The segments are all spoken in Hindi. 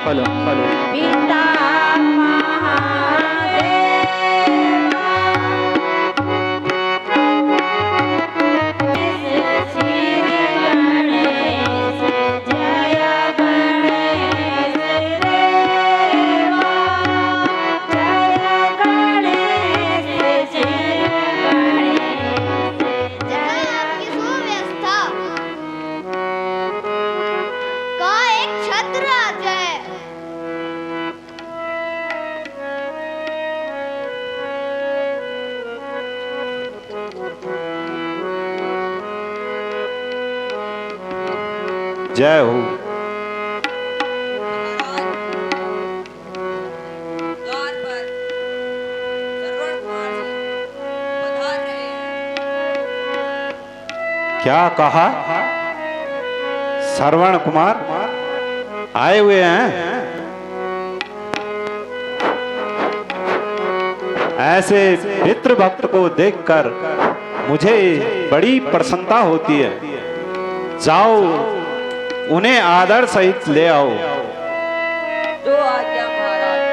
फलो पिता जय हो। द्वार पर श्रवण कुमार जी पधार रहे हैं। क्या कहा? श्रवण कुमार आए हुए हैं? ऐसे मित्र भक्त को देखकर मुझे बड़ी प्रसन्नता होती है। जाओ उन्हें आदर सहित ले आओ। जो आज्ञा महाराज।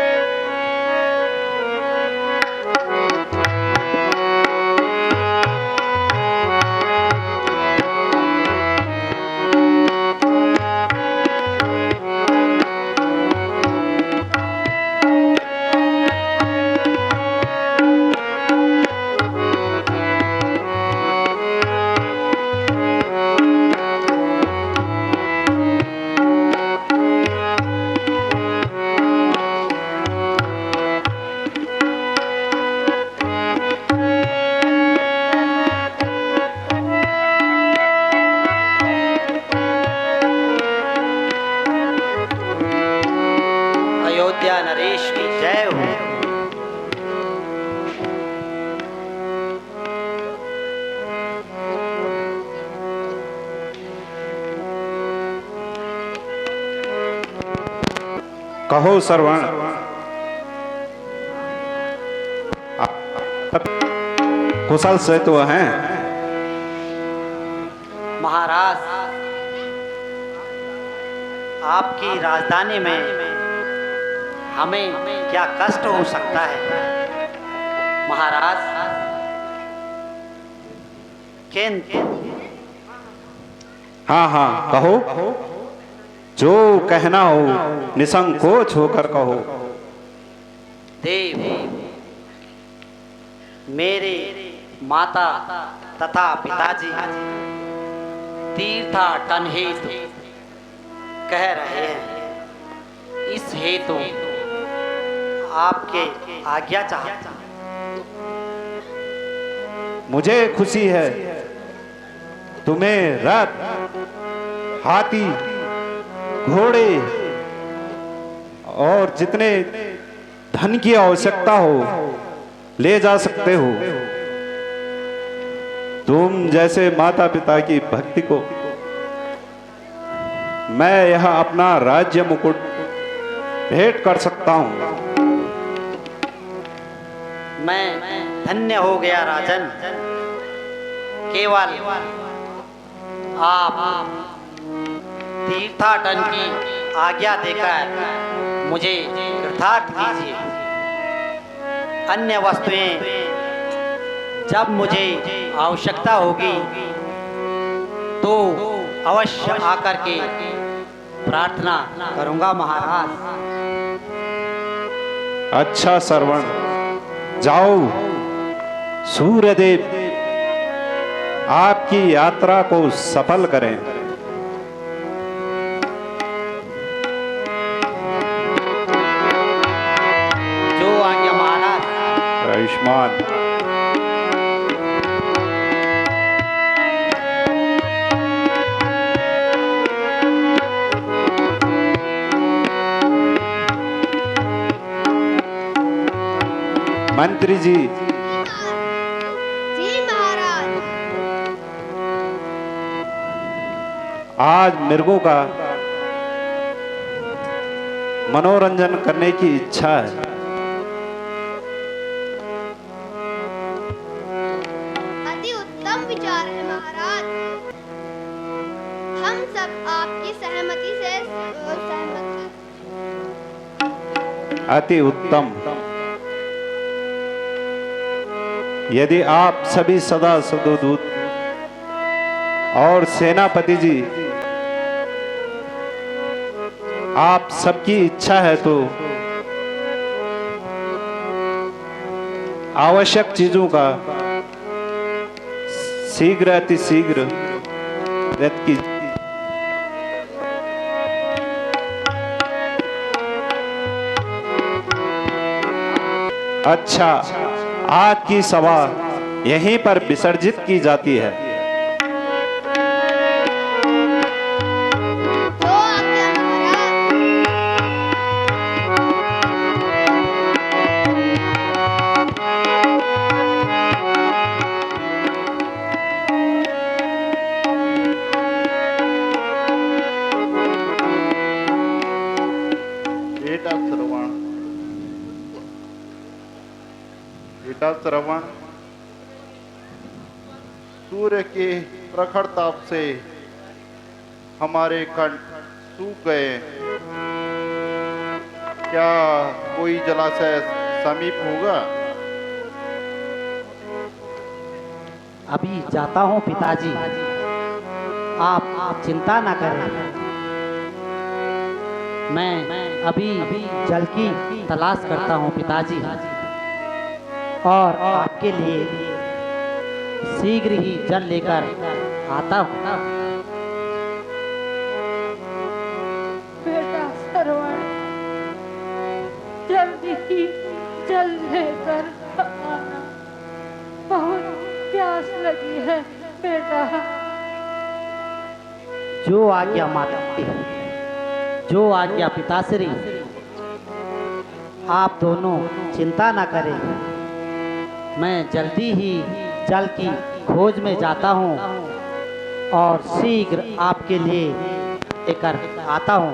अयोध्या नरेश की जय हो। कहो श्रवण, कुशल से तो हैं? महाराज, आपकी राजधानी में हमें क्या कष्ट हो सकता है महाराज? किंतु हाँ हाँ कहो, जो कहना हो निसंकोच होकर कहो। देव, मेरे माता तथा पिताजी तीर्थाटन हेतु कह रहे हैं। इस हेतु आपके आज्ञा चाहता हूं। मुझे खुशी है तुम्हें रथ, हाथी, घोड़े और जितने धन की आवश्यकता हो ले जा सकते हो। तुम जैसे माता पिता की भक्ति को मैं यह अपना राज्य मुकुट भेंट कर सकता हूं। मैं धन्य हो गया राजन। केवल आप तीर्थाटन की आज्ञा देकर मुझे कृतार्थ कीजिए। अन्य वस्तुएं जब मुझे आवश्यकता होगी तो अवश्य आकर के प्रार्थना करूंगा महाराज। अच्छा श्रवण, जाओ सूर्यदेव आपकी यात्रा को सफल करें। जो आज्ञा महाराज। आयुष्मान। मंत्री जी। जी महाराज। आज मृगों का मनोरंजन करने की इच्छा है। अति उत्तम विचार है महाराज। हम सब आपकी सहमति से सहमत हैं। अति उत्तम। यदि आप सभी सदा सदोदूत और सेनापति जी आप सबकी इच्छा है तो आवश्यक चीजों का शीघ्र अति शीघ्र रद्द की। अच्छा, आज की सभा यहीं पर विसर्जित की जाती है। जो आज्ञा महाराज। बेटा श्रवण, सूर्य के प्रखर ताप से हमारे कंठ सूख गए। क्या कोई जलाशय समीप होगा? अभी जाता हूँ पिताजी, आप चिंता ना करें। मैं अभी जल की तलाश करता हूँ पिताजी, और आपके लिए शीघ्र ही जल लेकर आता हूँ। बेटा श्रवण, जल्दी ही जल लेकर आना, बहुत प्यास लगी है बेटा। जो आज्ञा माता, जो आज्ञा पिताश्री, आप दोनों चिंता ना करें। मैं जल्दी ही जल की खोज में जाता हूँ और शीघ्र आपके लिए लेकर आता हूँ।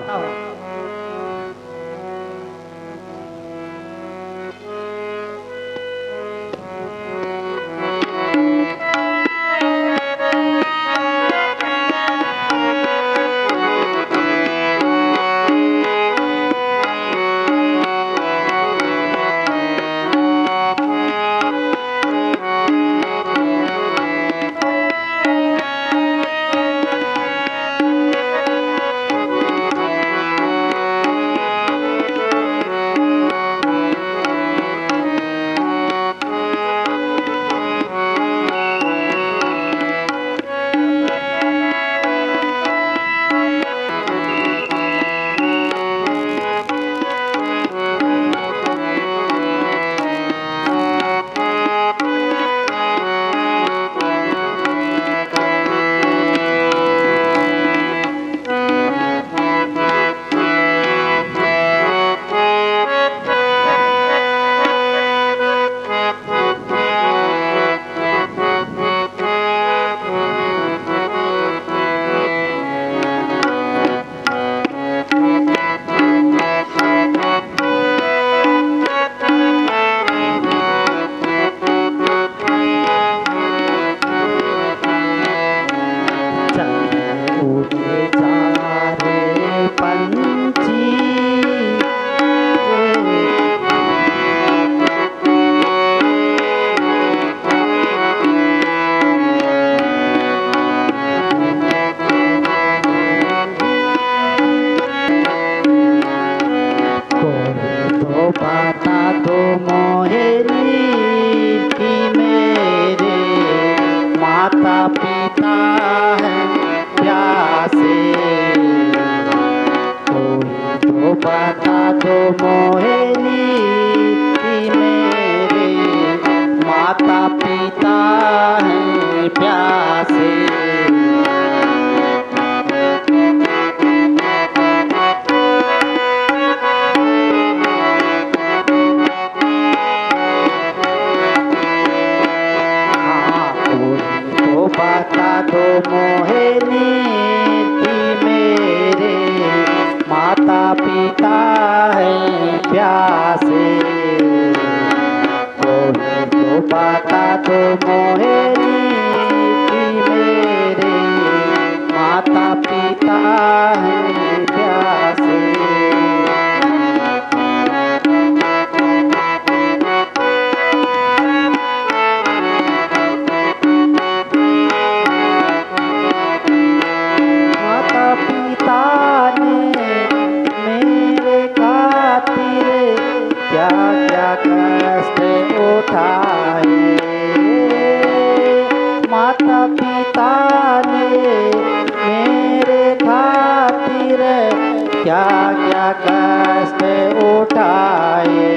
क्या क्या कष्ट उठाए,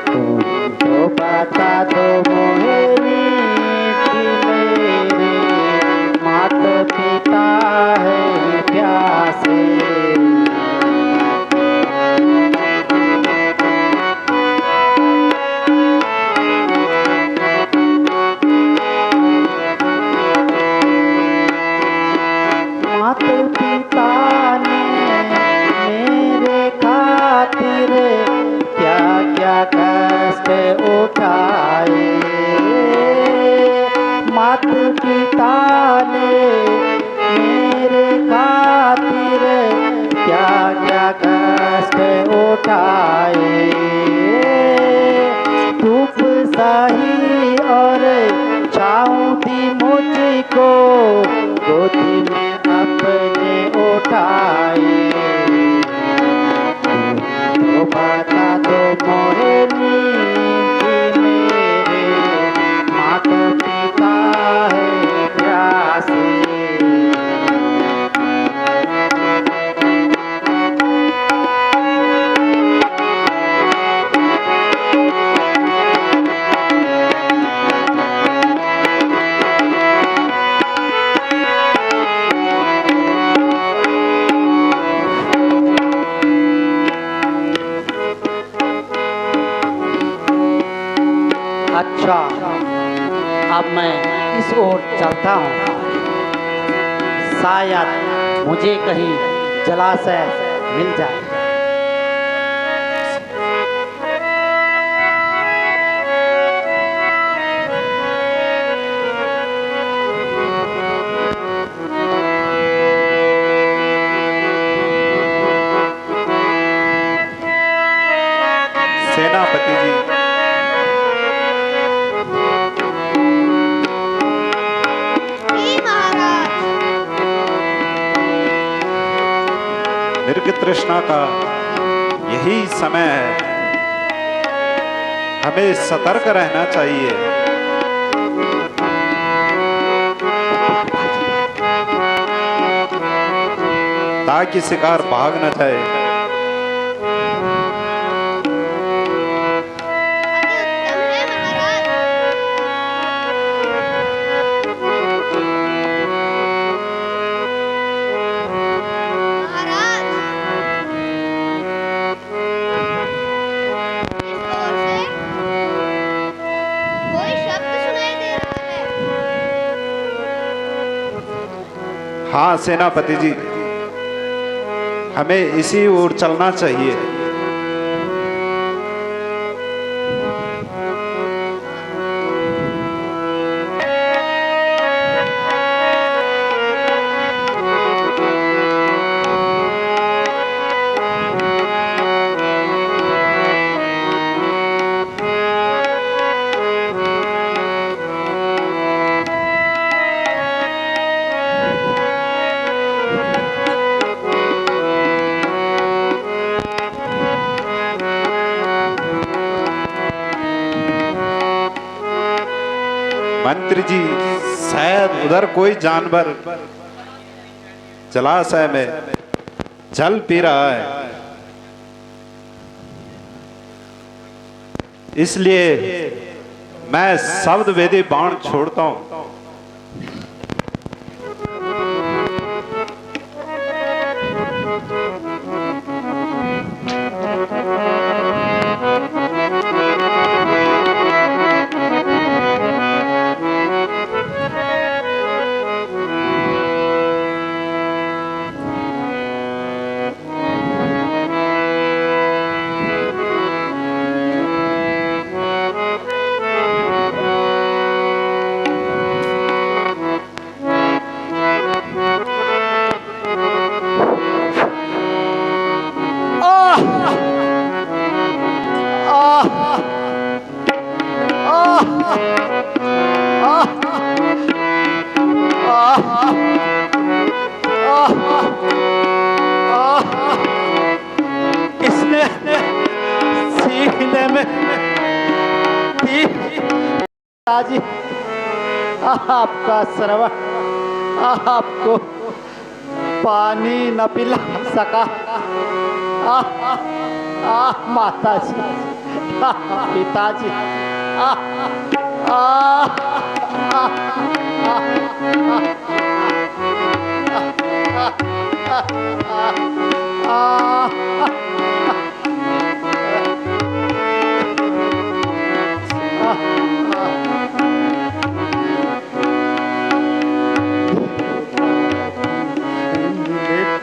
तुम तो बता दो मोहे मीठी मेरे माता पिता है प्यासे। माता पिता ने मेरे खातिर क्या क्या कष्ट उठाए, माता पिता ने मेरे खातिर क्या क्या कष्ट उठाए। धूप सही और छाँव दी मुझको, गोदी में अपने उठाए, तो बता दो मोरे मीठी मेरे माता पिता है प्यासे। अच्छा, अब मैं इस ओर चलता हूँ, शायद मुझे कहीं जलाशय मिल जाए। सेनापति जी, जी महाराज। मृग तृष्णा का यही समय है, हमें सतर्क रहना चाहिए। ताकि शिकार भाग न जाए। हाँ सेनापति जी, हमें इसी ओर चलना चाहिए। मंत्री जी, शायद उधर कोई जानवर जलाशय में जल पी रहा है, इसलिए मैं शब्द वेदी बाण छोड़ता हूं। इसने सीने में जी आपका श्रवण आपको पानी न पिला सका। माता जी, पिताजी,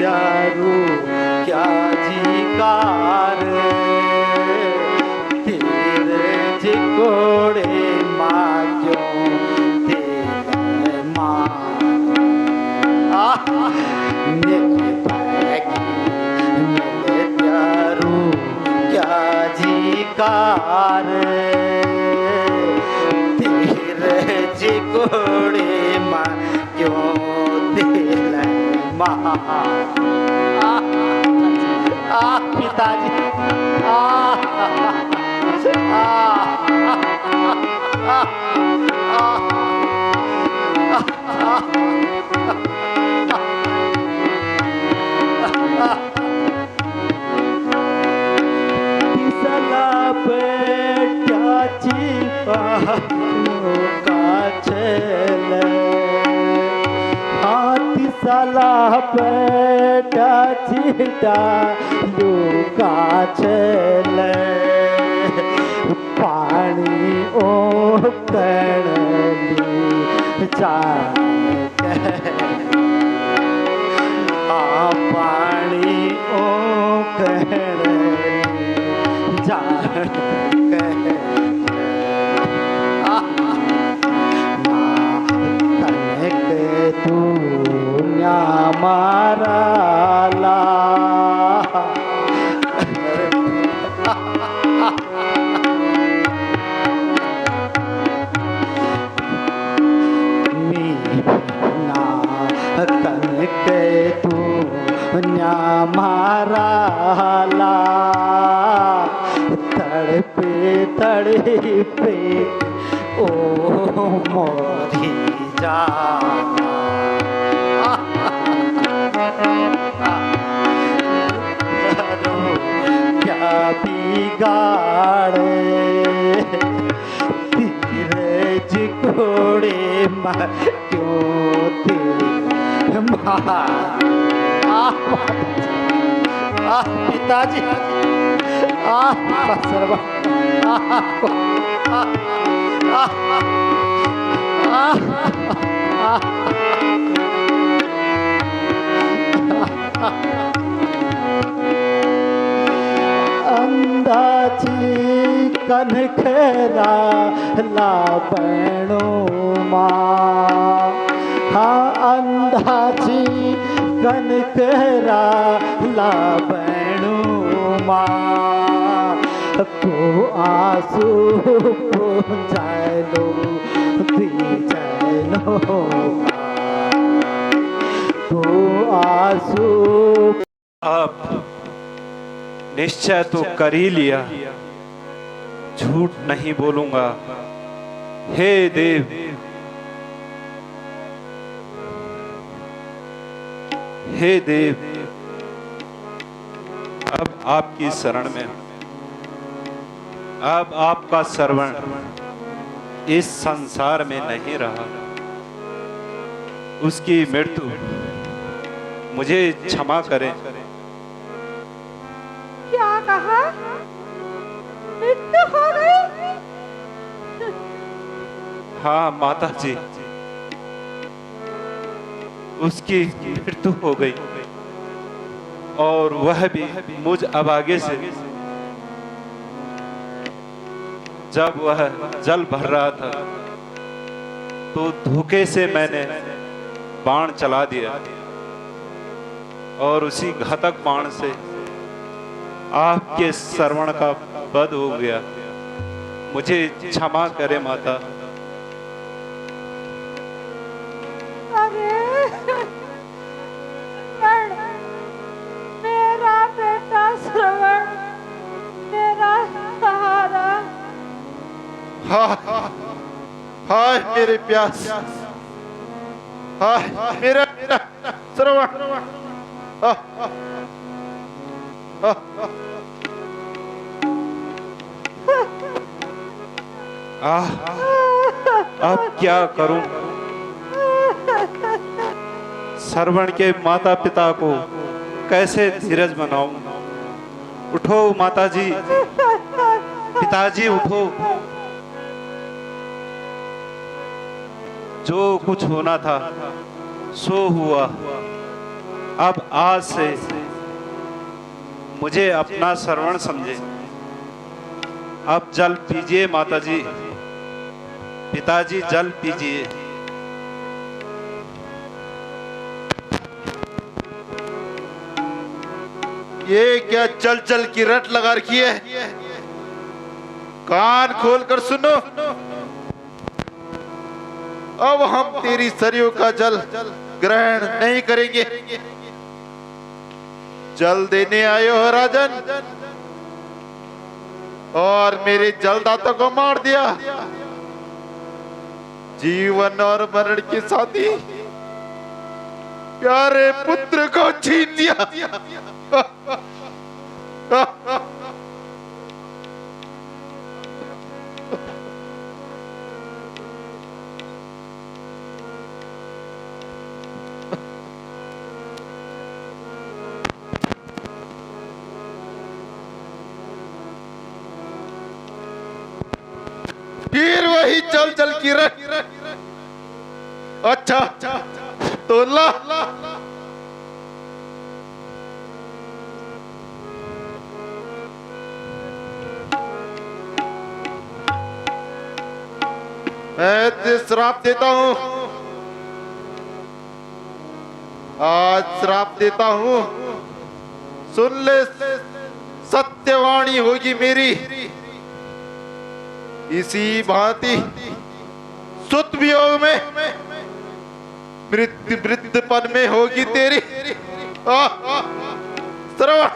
प्यारू क्या जीकार तेरे जिकोड़े माक्यों तेरे मेरे प्यारू क्या जीकार तेरे जिकोड़े माक्यों तेरे पिताजी, साला पेटा चिटा लुका चले पानी ओ कणली जाके पानी ओ कणली जाके तू मारा ला मीना कन के तू न्या मारा ला तड़पे तड़पे ओ मोरी जा क्या बिगाड़े तेरे जिकोड़े क्यों तेरे पिताजी सर्व अंदाजी कनखरा लाबणो माँ, हाँ अंदाजी कनखरा लाबणो माँ, को आंसू पूंजालो दीजलो को आंसू। अब निश्चय तो कर ही लिया, झूठ नहीं बोलूंगा। हे देव, हे देव, अब आपकी शरण में, अब आपका श्रवण इस संसार में नहीं रहा। उसकी मृत्यु मुझे क्षमा करें। क्या कहा? मृत्यु हो गई? हाँ माता जी, उसकी मृत्यु हो गई और वह भी मुझ अभागे से। जब वह जल भर रहा था तो धोखे से मैंने बाण चला दिया और उसी घातक बाण से आपके श्रवण का वध हो गया। मुझे क्षमा करे माता। अरे मेरा बेटा श्रवण, मेरा सहारा। हाय मेरे प्यास, हाय मेरा श्रवण, अब क्या करूं? श्रवण के माता पिता को कैसे धीरज बनाऊं? उठो माताजी, पिताजी उठो। जो कुछ होना था सो हुआ। अब आज से मुझे अपना श्रवण समझे। अब जल पीजिए माताजी, पिताजी जल पीजिए। ये क्या चल चल की रट लगा रखी है? कान खोलकर सुनो। अब हम तेरी सरियों का जल ग्रहण नहीं करेंगे। जल देने आए हो राजन, और मेरे जलदाता को मार दिया। जीवन और मरण के साथी प्यारे पुत्र को छीन दिया। फिर वही चल चल की रट। अच्छा तो ला। मैं तुझे श्राप देता हूं। आज श्राप देता हूं। सुन ले, सत्यवाणी होगी मेरी। इसी भांति सुत वियोग में, मृत्यु वृद्धपन में होगी तेरी। श्रवण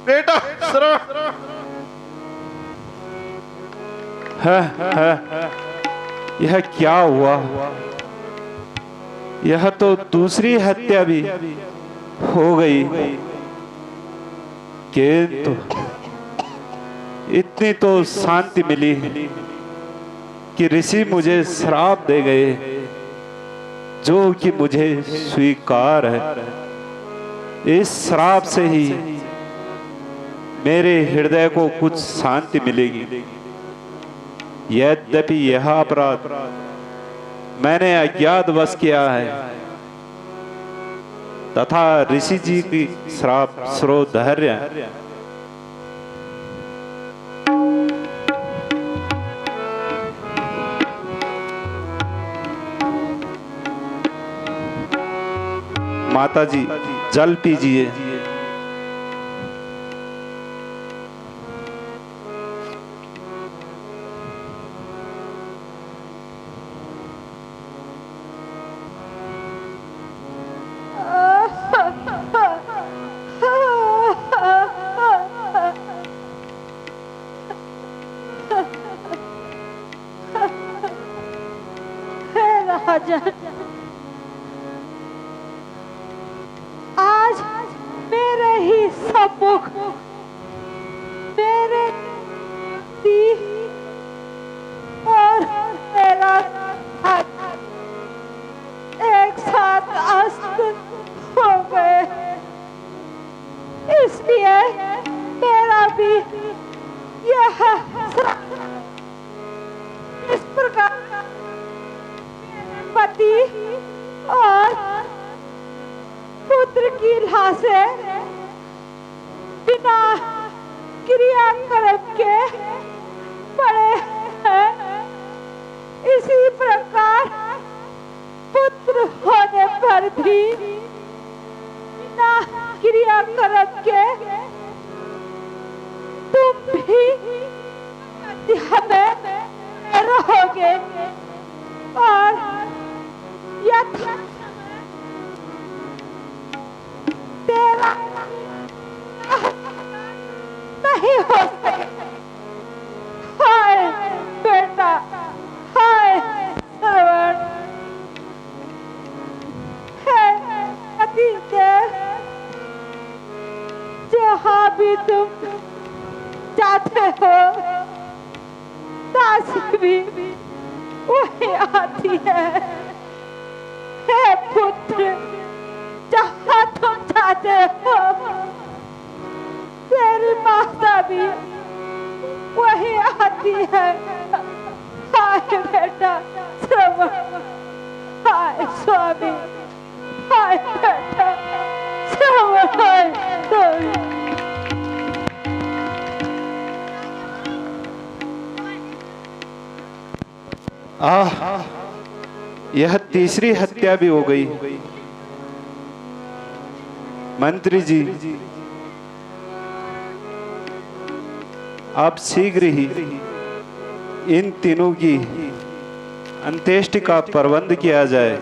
बेटा, श्रवण। यह क्या हुआ? यह तो दूसरी हत्या भी हो गई। किंतु इतनी तो शांति मिली कि ऋषि मुझे श्राप दे गए, जो कि मुझे स्वीकार है। इस श्राप से ही मेरे हृदय को कुछ शांति मिलेगी। यद्यपि यह अपराध मैंने अज्ञातवश किया है, तथा ऋषि जी की श्राप श्रोधर्य। माताजी जल पीजिए। राजन, आज मेरे ही सम्मुख मेरे पति और मेरा हाथ एक साथ अस्त हो गए। इसलिए मेरा भी यह इस प्रकार पति और पुत्र की लाशें बिना क्रियाकर्म के पड़े हैं। इसी प्रकार पुत्र होने पर भी बिना क्रियाकर्म के तुम भी हमें रहोगे और यथा तेरा नहीं हो सकता। हाय बेटा, हाय श्रवण, हे अति देव भी तुम चाहते हो, दासी भी वही आती है। हे पुत्र, जहाँ तुम चाहते हो, तेरी माता भी वही आती है। हाय बेटा श्रवण, हाय स्वामी, हाय बेटा श्रवण, हाय स्वामी। यह तीसरी हत्या भी हो गई। मंत्री जी, आप शीघ्र ही इन तीनों की अंत्येष्टि का प्रबंध किया जाए।